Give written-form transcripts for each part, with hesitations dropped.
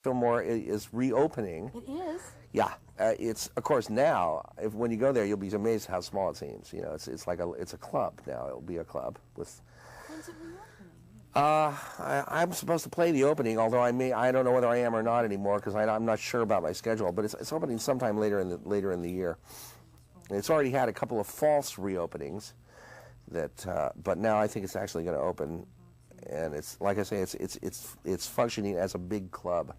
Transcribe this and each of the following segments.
Fillmore is reopening. It is? Yeah, it's of course now. When you go there, you'll be amazed how small it seems. You know, it's like it's a club now. It'll be a club with. When's it reopening? I'm supposed to play the opening, although I don't know whether I am or not anymore because I'm not sure about my schedule. But it's opening sometime later in the year. And it's already had a couple of false reopenings, but now I think it's actually going to open, and it's like I say, it's functioning as a big club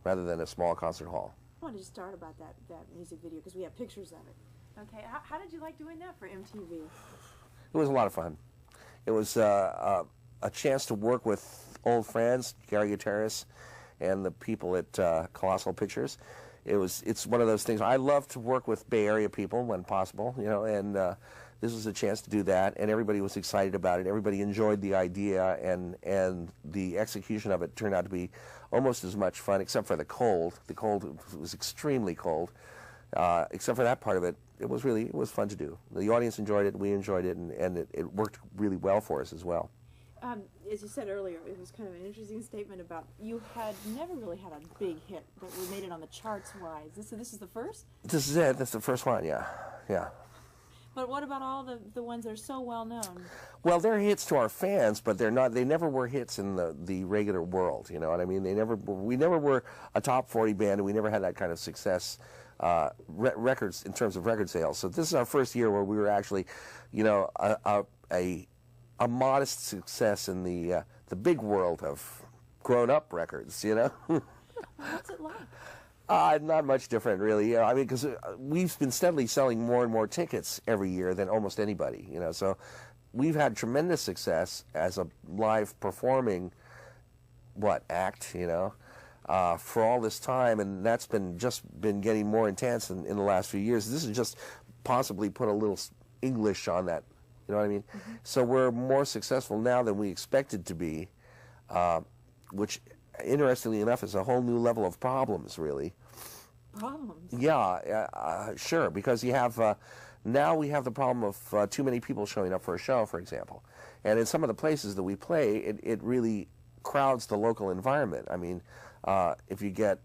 rather than a small concert hall. I wanted to start about that music video because we have pictures of it. Okay, how did you like doing that for MTV? It was a lot of fun. It was a chance to work with old friends, Gary Guterres, and the people at Colossal Pictures. It's one of those things. I love to work with Bay Area people when possible, you know, and this was a chance to do that, and everybody was excited about it. Everybody enjoyed the idea, and the execution of it turned out to be almost as much fun, except for the cold. The cold was extremely cold. Except for that part of it, it was fun to do. The audience enjoyed it, we enjoyed it, and it worked really well for us as well. As you said earlier, it was kind of an interesting statement about you had never really had a big hit, but we made it on the charts wise. This is the first? This is it. That's the first one, yeah. But what about all the ones that are so well known? Well, they're hits to our fans, but they're not. They never were hits in the regular world. You know what I mean? We never were a top 40 band, and we never had that kind of success. Records in terms of record sales. So this is our first year where we were actually, you know, a modest success in the big world of grown-up records, you know. What's it like? Not much different, really. You know, I mean, because we've been steadily selling more and more tickets every year than almost anybody, you know. So we've had tremendous success as a live performing act, you know, for all this time, and that's just been getting more intense in the last few years. This has just possibly put a little English on that. You know what I mean? Mm-hmm. So we're more successful now than we expected to be, which, interestingly enough, is a whole new level of problems, really. Problems? Yeah, sure, because you have, now we have the problem of too many people showing up for a show, for example. And in some of the places that we play, it really crowds the local environment. I mean, if you get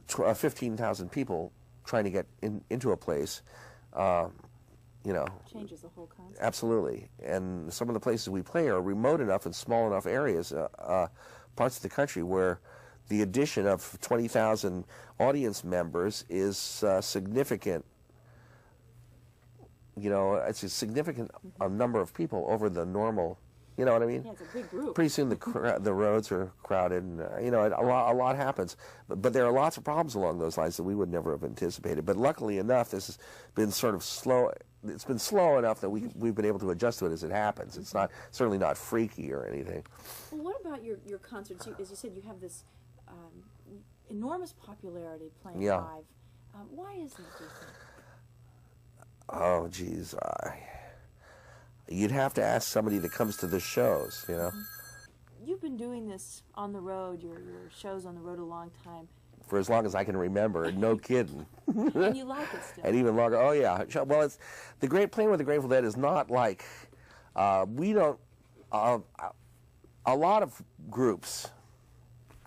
15,000 people trying to get into a place, you know, changes the whole concept. Absolutely. And some of the places we play are remote enough and small enough areas, parts of the country where the addition of 20,000 audience members is significant. You know, it's a significant number of people over the normal. You know what I mean? Yeah, it's a big group. Pretty soon the roads are crowded, and you know, a lot happens. But there are lots of problems along those lines that we would never have anticipated. But luckily enough, this has been sort of slow. It's been slow enough that we've been able to adjust to it as it happens. It's certainly not freaky or anything. Well, what about your concerts? As you said, you have this enormous popularity playing live. Why is that, do you think? Oh, geez. You'd have to ask somebody that comes to the shows, you know. You've been doing this on the road, your shows on the road, a long time. For as long as I can remember, no kidding. And you like it still. And even longer. Oh yeah. Well, it's playing with the Grateful Dead is not like we don't. A lot of groups.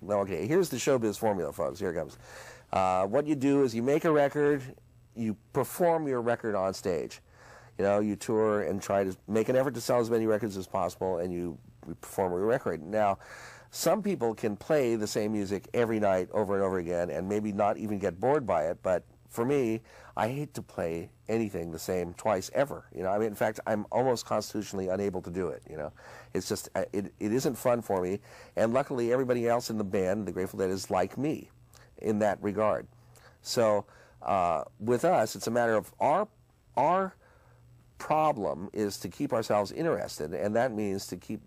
Okay, here's the showbiz formula, folks. Here it comes. What you do is you make a record, you perform your record on stage. You know, you tour and try to make an effort to sell as many records as possible, and you perform your record. Now, some people can play the same music every night over and over again and maybe not even get bored by it, but for me, I hate to play anything the same twice ever. You know, I mean, in fact, I'm almost constitutionally unable to do it, you know. It's just, it isn't fun for me, and luckily everybody else in the band, the Grateful Dead, is like me in that regard. So, with us, it's a matter of our problem is to keep ourselves interested, and that means to keep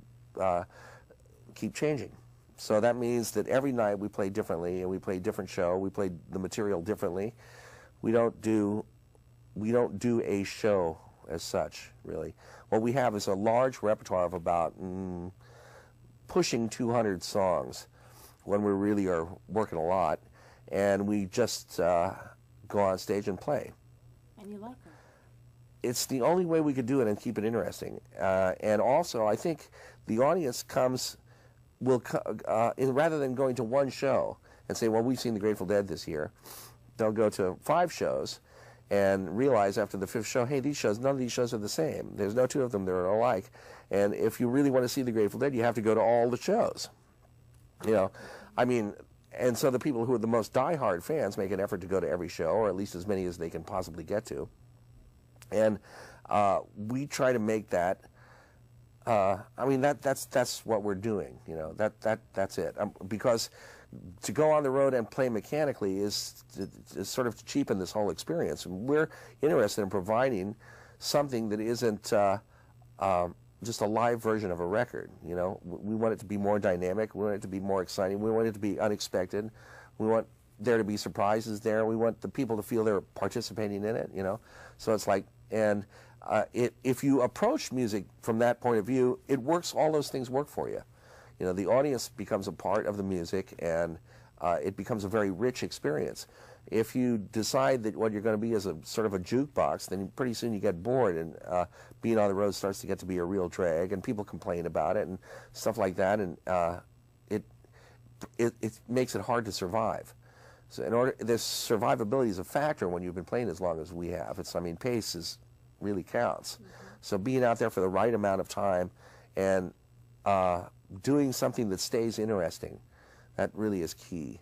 changing. So that means that every night we play differently, and we play a different show. We play the material differently. We don't do a show as such, really. What we have is a large repertoire of about pushing 200 songs when we really are working a lot, and we just go on stage and play. And you like that? It's the only way we could do it and keep it interesting. And also, I think the audience comes will, rather than going to one show and say, well, we've seen the Grateful Dead this year, they'll go to 5 shows and realize after the 5th show, hey, none of these shows are the same. There's no 2 of them that are alike. And if you really want to see the Grateful Dead, you have to go to all the shows. You know, I mean, and so the people who are the most diehard fans make an effort to go to every show, or at least as many as they can possibly get to. And we try to make that. I mean, that's what we're doing. You know, that's it. Because to go on the road and play mechanically is sort of to cheapen this whole experience. And we're interested in providing something that isn't just a live version of a record. You know, we want it to be more dynamic. We want it to be more exciting. We want it to be unexpected. We want there to be surprises there. We want the people to feel they're participating in it. You know, so it's like, and if you approach music from that point of view, it works. All those things work for you. You know, the audience becomes a part of the music, and it becomes a very rich experience. If you decide that what you're going to be is a sort of a jukebox, then pretty soon you get bored, and being on the road starts to get to be a real drag, and people complain about it and stuff like that, and it makes it hard to survive. So this survivability is a factor when you've been playing as long as we have. I mean, pace really counts. Mm-hmm. So being out there for the right amount of time and doing something that stays interesting, that really is key.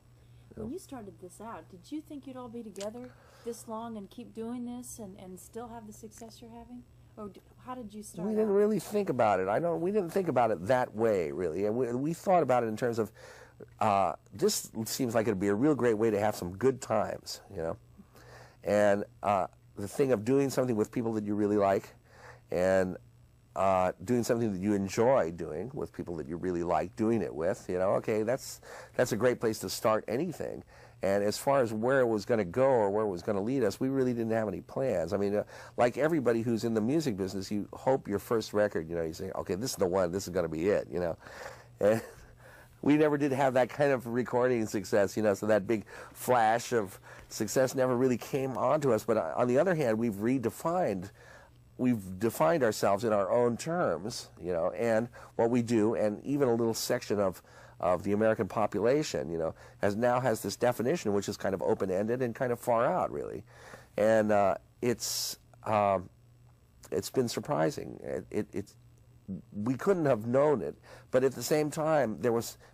When you started this out, did you think you'd all be together this long and keep doing this and still have the success you're having? Or how did you start? We didn't really think about it. We didn't think about it that way, really. And we thought about it in terms of, this seems like it'd be a real great way to have some good times, you know. And the thing of doing something with people that you really like, and doing something that you enjoy doing with people that you really like doing it with, you know, okay, that's a great place to start anything. And as far as where it was going to go or where it was going to lead us, we really didn't have any plans. I mean, like everybody who's in the music business, you hope your first record, you know, you say, okay, this is the one, this is going to be it, you know. And we never did have that kind of recording success, you know, so that big flash of success never really came onto us. But on the other hand, we've defined ourselves in our own terms, you know, and what we do, and even a little section of the American population, you know, has this definition which is kind of open-ended and kind of far out, really. And it's been surprising. We couldn't have known it, but at the same time,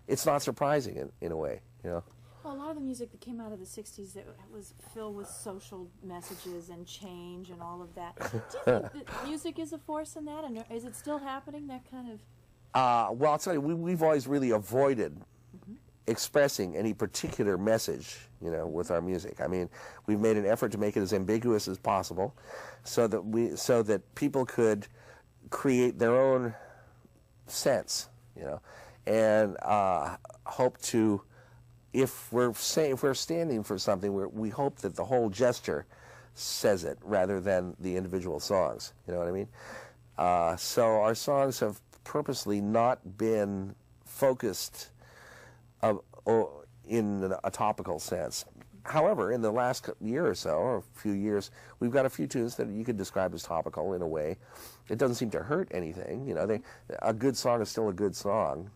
it's not surprising in a way, you know. Well, a lot of the music that came out of the 60s that was filled with social messages and change and all of that. Do you think that music is a force in that, and is it still happening, that kind of... Well, I'll tell you, we've always really avoided expressing any particular message, you know, with our music. I mean, we've made an effort to make it as ambiguous as possible so that people could create their own sense, you know, and hope to... If we're standing for something, we hope that the whole gesture says it rather than the individual songs. You know what I mean? So our songs have purposely not been focused in a topical sense. However, in the last year or so, or a few years, we've got a few tunes that you could describe as topical in a way. It doesn't seem to hurt anything. You know, a good song is still a good song.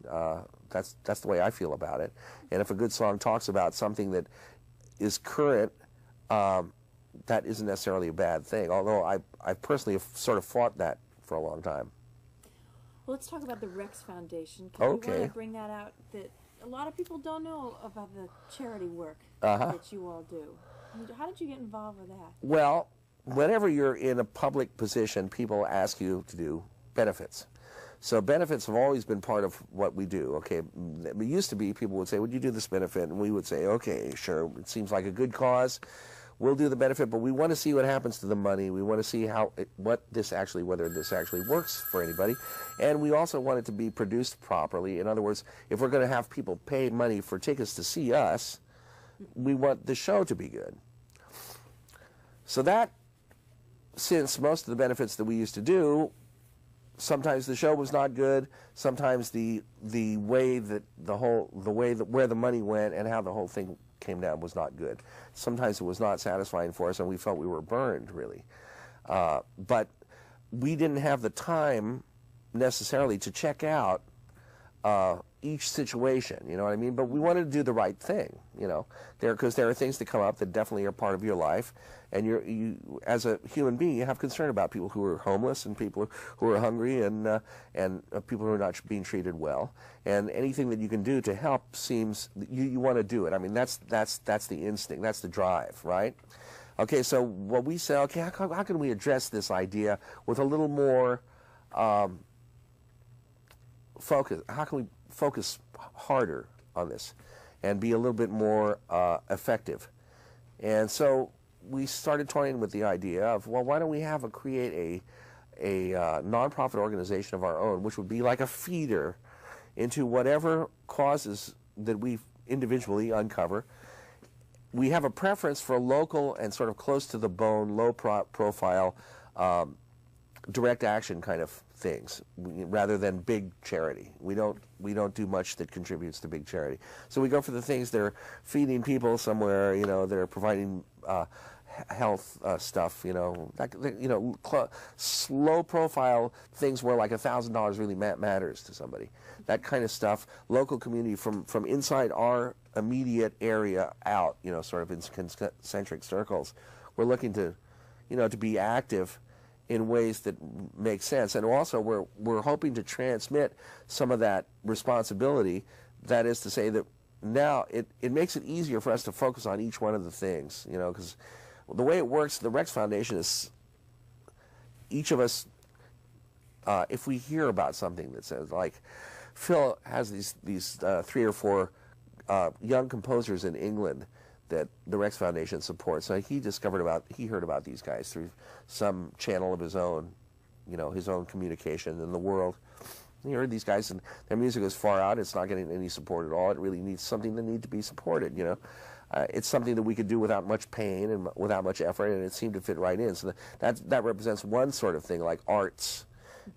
That's the way I feel about it. And if a good song talks about something that is current, that isn't necessarily a bad thing. Although I personally have sort of fought that for a long time. Well, let's talk about the Rex Foundation. Can Okay. we want to bring that out? That a lot of people don't know about the charity work Uh-huh. that you all do. How did you get involved with that? Well, whenever you're in a public position, people ask you to do benefits. So benefits have always been part of what we do. Okay, it used to be people would say, would you do this benefit? And we would say, okay, sure, it seems like a good cause. We'll do the benefit, but we want to see what happens to the money. We want to see whether this actually works for anybody. And we also want it to be produced properly. In other words, if we're going to have people pay money for tickets to see us, we want the show to be good. So that, since most of the benefits that we used to do, sometimes the show was not good. Sometimes the way that where the money went and how the whole thing came down was not good. Sometimes it was not satisfying for us, and we felt we were burned, really. But we didn't have the time necessarily to check out each situation, you know what I mean? But we wanted to do the right thing, you know, because there are things that come up that definitely are part of your life, and you as a human being, you have concern about people who are homeless and people who are hungry and people who are not being treated well, and anything that you can do to help seems you want to do it. I mean, that's the instinct, that's the drive, right? Okay, so what we say, okay, how can we address this idea with a little more focus? How can we focus harder on this and be a little bit more effective? And so we started toying with the idea of, well, why don't we create a nonprofit organization of our own, which would be like a feeder into whatever causes that we individually uncover. We have a preference for local and sort of close to the bone, low profile, direct action kind of things, rather than big charity. We don't do much that contributes to big charity. So we go for the things that are feeding people somewhere, you know, that are providing health stuff, you know, slow profile things where like $1,000 really matters to somebody. That kind of stuff, local community from inside our immediate area out, you know, sort of in concentric circles. We're looking to, you know, to be active in ways that make sense, and also we're hoping to transmit some of that responsibility. That is to say that now it makes it easier for us to focus on each one of the things, you know, because the way it works, the Rex Foundation is each of us, if we hear about something that says, like, Phil has these 3 or 4 young composers in England that the Rex Foundation supports. So he heard about these guys through some channel of his own, you know, his own communication in the world. He heard these guys, and their music is far out. It's not getting any support at all. It really needs something that needs to be supported, you know. It's something that we could do without much pain and without much effort, and it seemed to fit right in. So that represents one sort of thing, like arts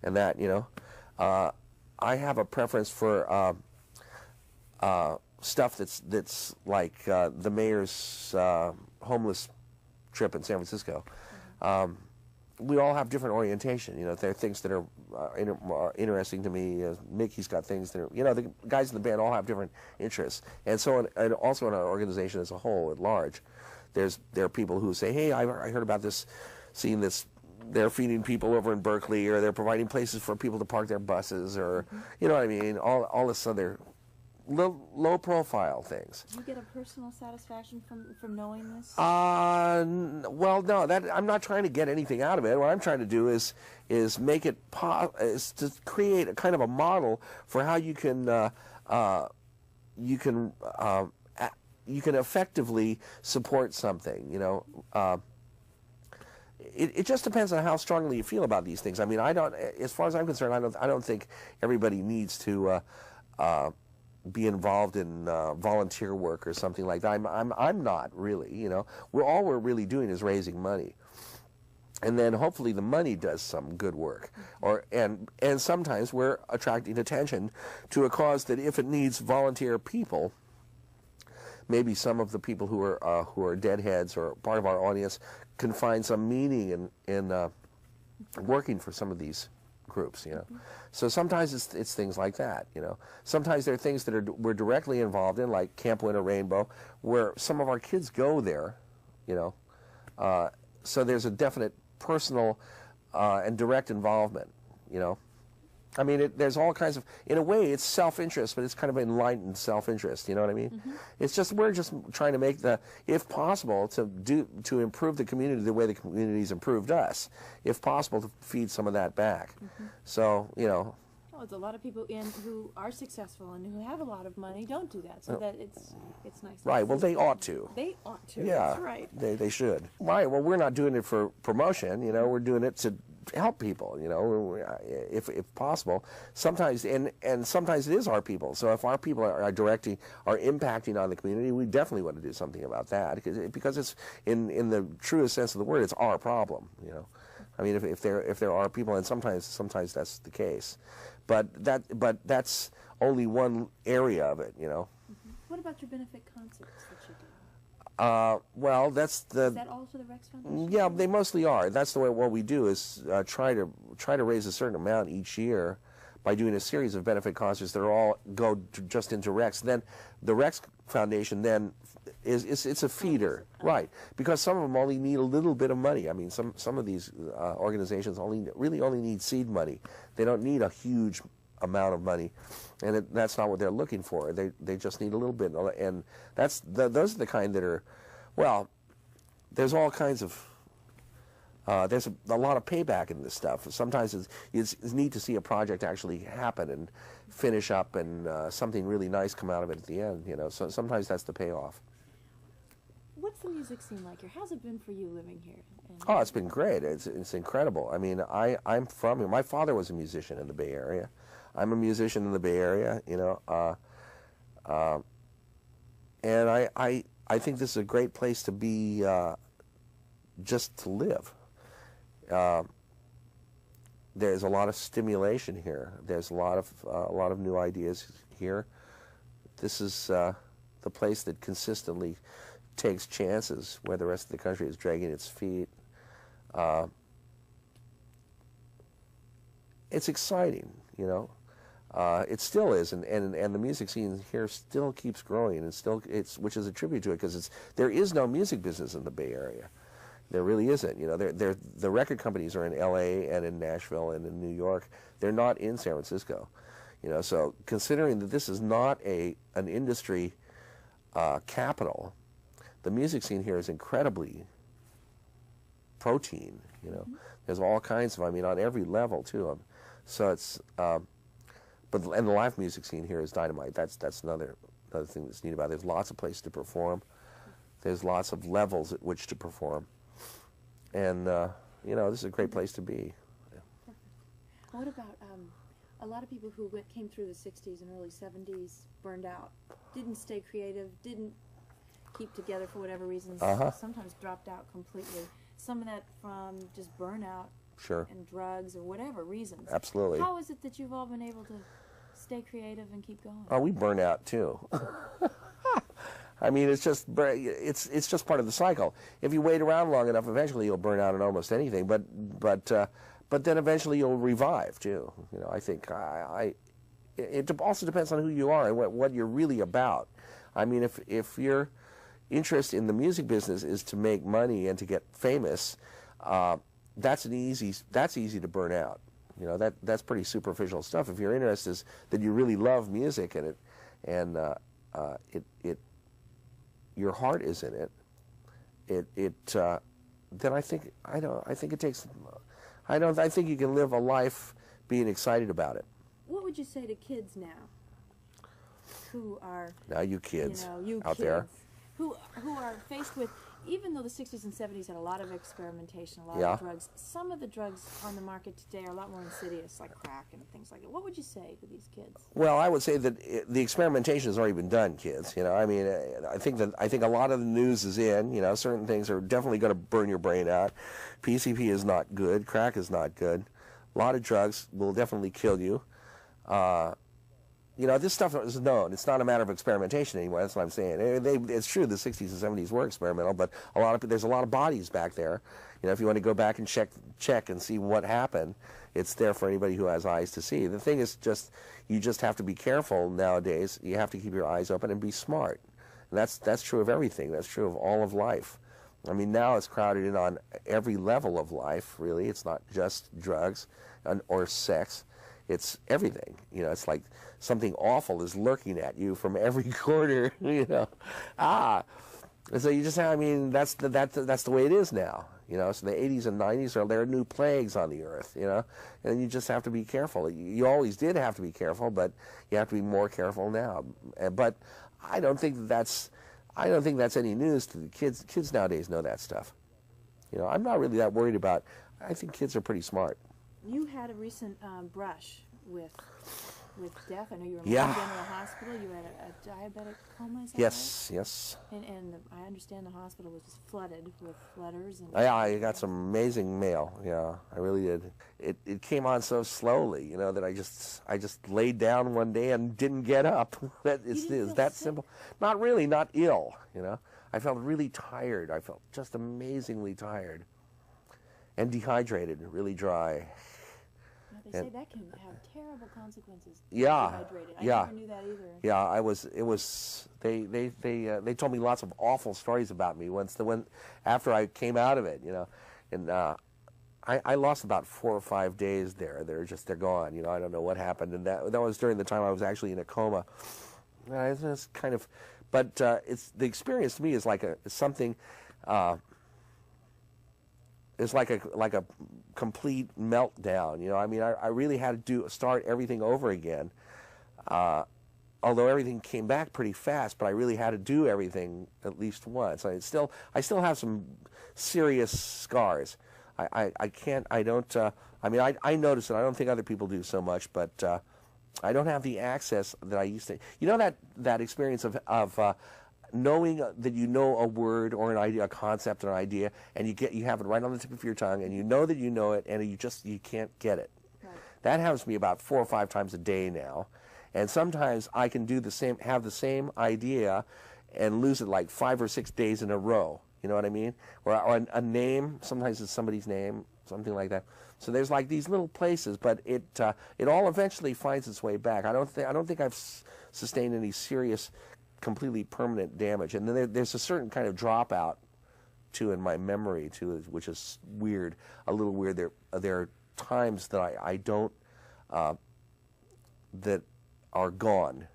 and that, you know. I have a preference for stuff that's like the mayor's homeless trip in San Francisco. We all have different orientation. You know, there are things that are interesting to me. Mickey's got things that are, you know, the guys in the band all have different interests. And so, and also in our organization as a whole, at large, there are people who say, hey, I heard about this, seeing this, they're feeding people over in Berkeley, or they're providing places for people to park their buses, or, you know what I mean, all this other low profile things. Do you get a personal satisfaction from knowing this? Well, no, I'm not trying to get anything out of it. What I'm trying to do is make it is to create a kind of a model for how you can effectively support something. You know, it just depends on how strongly you feel about these things. I mean, as far as I'm concerned, I don't think everybody needs to be involved in volunteer work or something like that. I'm not really, you know. All we're really doing is raising money, and then hopefully the money does some good work, and sometimes we're attracting attention to a cause that, if it needs volunteer people, maybe some of the people who are deadheads or part of our audience can find some meaning in working for some of these groups, you know. So sometimes it's things like that, you know. Sometimes there are things that we're directly involved in, like Camp Winter Rainbow, where some of our kids go there, you know. So there's a definite personal and direct involvement, you know. I mean, there's all kinds of, in a way, it's self-interest, but it's kind of enlightened self-interest. You know what I mean? It's just, we're just trying to make if possible, to improve the community the way the community's improved us. If possible, to feed some of that back. So, you know. Well, it's a lot of people who are successful and who have a lot of money don't do that. So that it's nice. Right. Well, they ought to. They ought to. Yeah. That's right. They should. Right. Well, we're not doing it for promotion. You know, we're doing it to help people, you know, if possible. Sometimes, and sometimes it is our people. So if our people are impacting on the community, we definitely want to do something about that, because it's in the truest sense of the word, it's our problem, you know. I mean, if there are people, and sometimes that's the case, but that's only one area of it, you know. What about your benefit concerts that you do? Well, is that all for the Rex Foundation? Yeah, they mostly are. That's the way. What we do is try to raise a certain amount each year, by doing a series of benefit concerts that are all go just into Rex. Then the Rex Foundation then it's a feeder, right? Because some of them only need a little bit of money. I mean, some of these organizations really only need seed money. They don't need a huge amount of money, and that's not what they're looking for. They just need a little bit, and those are the kind that are, well, there's all kinds of. There's a lot of payback in this stuff. Sometimes it's neat to see a project actually happen and finish up, and something really nice come out of it at the end. You know, so sometimes that's the payoff. What's the music scene like here? How's it been for you living here? Oh, it's been great. It's incredible. I mean, I'm from here. My father was a musician in the Bay Area. I'm a musician in the Bay Area. You know, and I think this is a great place to be, just to live. There's a lot of stimulation here. There's a lot of new ideas here. This is the place that consistently takes chances where the rest of the country is dragging its feet. It's exciting, you know. It still is, and the music scene here still keeps growing, and which is a tribute to it, because there is no music business in the Bay Area. There really isn't. You know, the record companies are in L.A. and in Nashville and in New York. They're not in San Francisco. You know, so considering that this is not an industry capital, the music scene here is incredibly protein. You know, there's all kinds of. I mean, on every level too. So it's. And the live music scene here is dynamite. That's another thing that's neat about it. There's lots of places to perform. There's lots of levels at which to perform. And, you know, this is a great place to be. Yeah. What about a lot of people who came through the 60s and early 70s burned out, didn't stay creative, didn't keep together for whatever reasons, sometimes dropped out completely. Some of that from just burnout and drugs or whatever reasons. Absolutely. How is it that you've all been able to stay creative and keep going? Oh, we burn out too. I mean, it's just part of the cycle. If you wait around long enough, eventually you'll burn out in almost anything. But then eventually you'll revive too. You know, I think it also depends on who you are and what you're really about. I mean, if your interest in the music business is to make money and to get famous, that's easy to burn out. You know, that's pretty superficial stuff. If your interest is that you really love music and your heart is in it, then I think you can live a life being excited about it. What would you say to kids now who are you kids out there who are faced with, even though the 60s and 70s had a lot of experimentation, a lot of drugs, some of the drugs on the market today are a lot more insidious, like crack and things like that. What would you say to these kids? Well, I would say that the experimentation has already been done, kids. You know, I mean, I think a lot of the news is in. You know, certain things are definitely going to burn your brain out. PCP is not good. Crack is not good. A lot of drugs will definitely kill you. You know, this stuff is known. It's not a matter of experimentation anymore. That's what I'm saying. It's true the 60s and 70s were experimental, but there's a lot of bodies back there. You know, if you want to go back and check and see what happened, it's there for anybody who has eyes to see. The thing is you just have to be careful nowadays. You have to keep your eyes open and be smart. And that's true of everything. That's true of all of life. I mean, now it's crowded in on every level of life, really. It's not just drugs or sex. It's everything. You know, it's like something awful is lurking at you from every corner. You know, and so you just have. I mean, that's the way it is now. You know, so the 80s and 90s there are new plagues on the earth. You know, and you just have to be careful. You always did have to be careful, but you have to be more careful now. But I don't think that's any news to the kids. Kids nowadays know that stuff. You know, I'm not really that worried about. I think kids are pretty smart. You had a recent brush with death. I know you were in the hospital. You had a diabetic coma. Is that yes, right? Yes. And I understand the hospital was just flooded with letters. And I got some amazing mail. Yeah, I really did. It came on so slowly, you know, that I just laid down one day and didn't get up. Is that simple? Not really. Not ill. You know, I felt really tired. I felt just amazingly tired. And dehydrated, really dry. They say that can have terrible consequences. Yeah, Dehydrated. I yeah. never knew that either. Yeah, they told me lots of awful stories about me after I came out of it, and I lost about 4 or 5 days there. They're gone, I don't know what happened, and that was during the time I was actually in a coma. It's kind of, but it's the experience to me is like something. It's like a complete meltdown, I mean, I really had to start everything over again. Although everything came back pretty fast, but I really had to do everything at least once. I still have some serious scars. I notice it. I don't think other people do so much, but I don't have the access that I used to. That experience of knowing that you know a word or an idea, a concept or an idea, and you have it right on the tip of your tongue, and you know that you know it, and you can't get it. Right. That happens to me about 4 or 5 times a day now, and sometimes I can have the same idea, and lose it like 5 or 6 days in a row. You know what I mean? Or a name. Sometimes it's somebody's name, something like that. So there's like these little places, but it all eventually finds its way back. I don't think I've sustained any serious, completely permanent damage. And then there's a certain kind of dropout too in my memory too, which is weird, a little weird. There are times that I don't that are gone.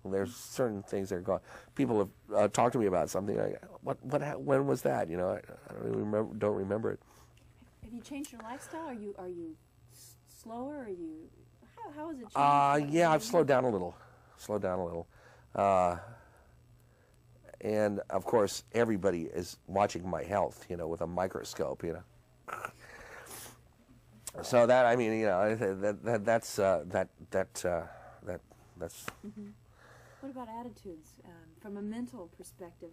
There's certain things that are gone. People have talked to me about something. When was that? I don't remember it. Have you changed your lifestyle? Are you slower? How has it changed? Yeah, I've slowed down a little. And of course, everybody is watching my health, with a microscope, So that, I mean, that's. Mm-hmm. What about attitudes from a mental perspective?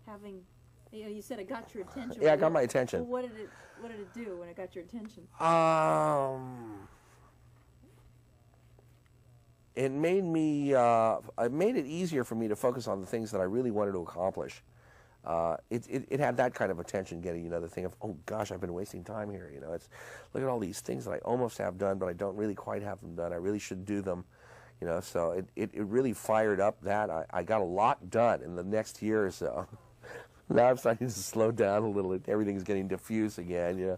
Having, you said it got your attention. Yeah, it got my attention. Well, what did it do when it got your attention? It made it easier for me to focus on the things that I really wanted to accomplish. It had that kind of attention getting, the thing of, oh gosh, I've been wasting time here. It's look at all these things that I almost have done, but I don't really quite have them done. I really should do them. So it really fired up that. I got a lot done in the next year or so. Now I'm starting to slow down a little. Everything's getting diffuse again,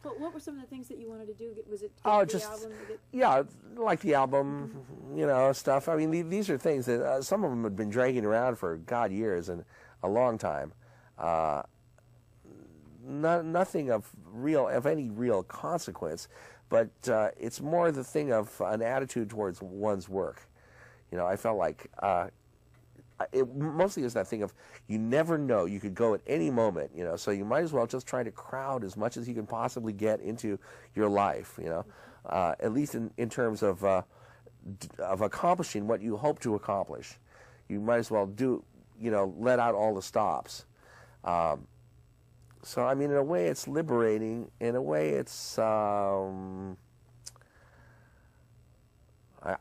But what were some of the things that you wanted to do? Was it just the album? Yeah, like the album, stuff. I mean, these are things that some of them have been dragging around for years and a long time. Nothing of any real consequence. But it's more the thing of an attitude towards one's work. I felt like it mostly is that thing of you never know. You could go at any moment, so you might as well just try to crowd as much as you can possibly get into your life, at least in terms of accomplishing what you hope to accomplish. You might as well let out all the stops. So, I mean, in a way, it's liberating. In a way, it's... I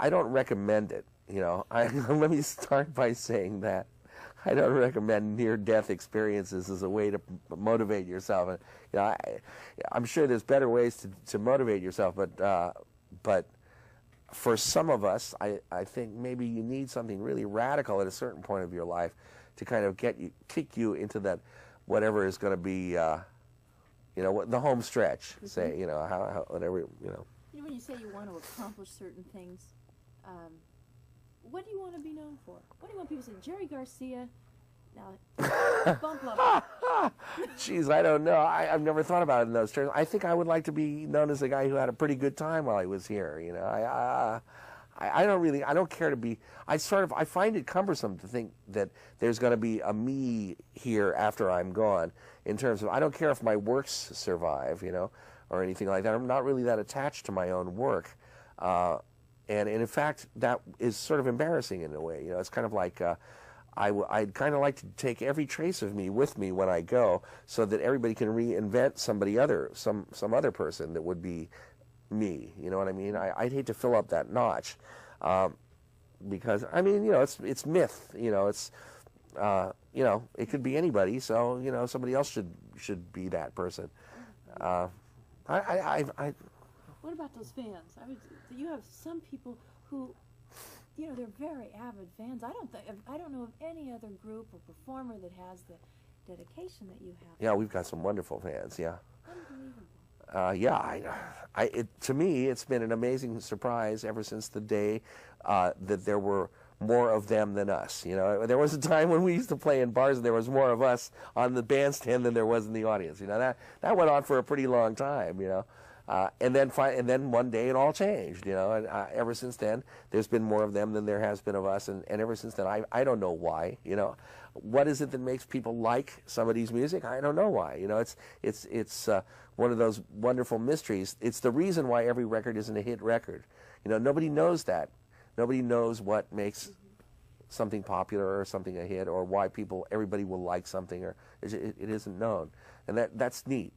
don't recommend it, Let me start by saying that. I don't recommend near-death experiences as a way to motivate yourself. I'm sure there's better ways to motivate yourself, but for some of us, I think maybe you need something really radical at a certain point of your life to kind of kick you into that... whatever is going to be, the home stretch, say, how whatever, When you say you want to accomplish certain things, what do you want to be known for? What do you want people to say? Jerry Garcia, now, bump up. Jeez, I don't know. I've never thought about it in those terms. I think I would like to be known as a guy who had a pretty good time while I was here, I don't care to be, I find it cumbersome to think that there's going to be a me here after I'm gone, in terms of, I don't care if my works survive, or anything like that. I'm not really that attached to my own work. And in fact, that is sort of embarrassing in a way. It's kind of like, I'd kind of like to take every trace of me with me when I go, so that everybody can reinvent some other person that would be me, you know what I mean? I'd hate to fill up that notch, because I mean, it's myth, it's it could be anybody, so somebody else should be that person. What about those fans? You have some people who, you know, they're very avid fans. I don't know of any other group or performer that has the dedication that you have. Yeah, we've got some wonderful fans. Yeah. Unbelievable. Yeah, to me, it's been an amazing surprise ever since the day that there were more of them than us. You know, there was a time when we used to play in bars and there was more of us on the bandstand than there was in the audience. You know, that went on for a pretty long time. You know, and then one day it all changed. You know, and ever since then, there's been more of them than there has been of us. And ever since then, I don't know why. You know, what is it that makes people like somebody's music? I don't know why. You know, it's one of those wonderful mysteries. It's the reason why every record isn't a hit record. You know, nobody knows that. Nobody knows what makes something popular or something a hit, or why everybody will like something, or it isn't known. And that's neat.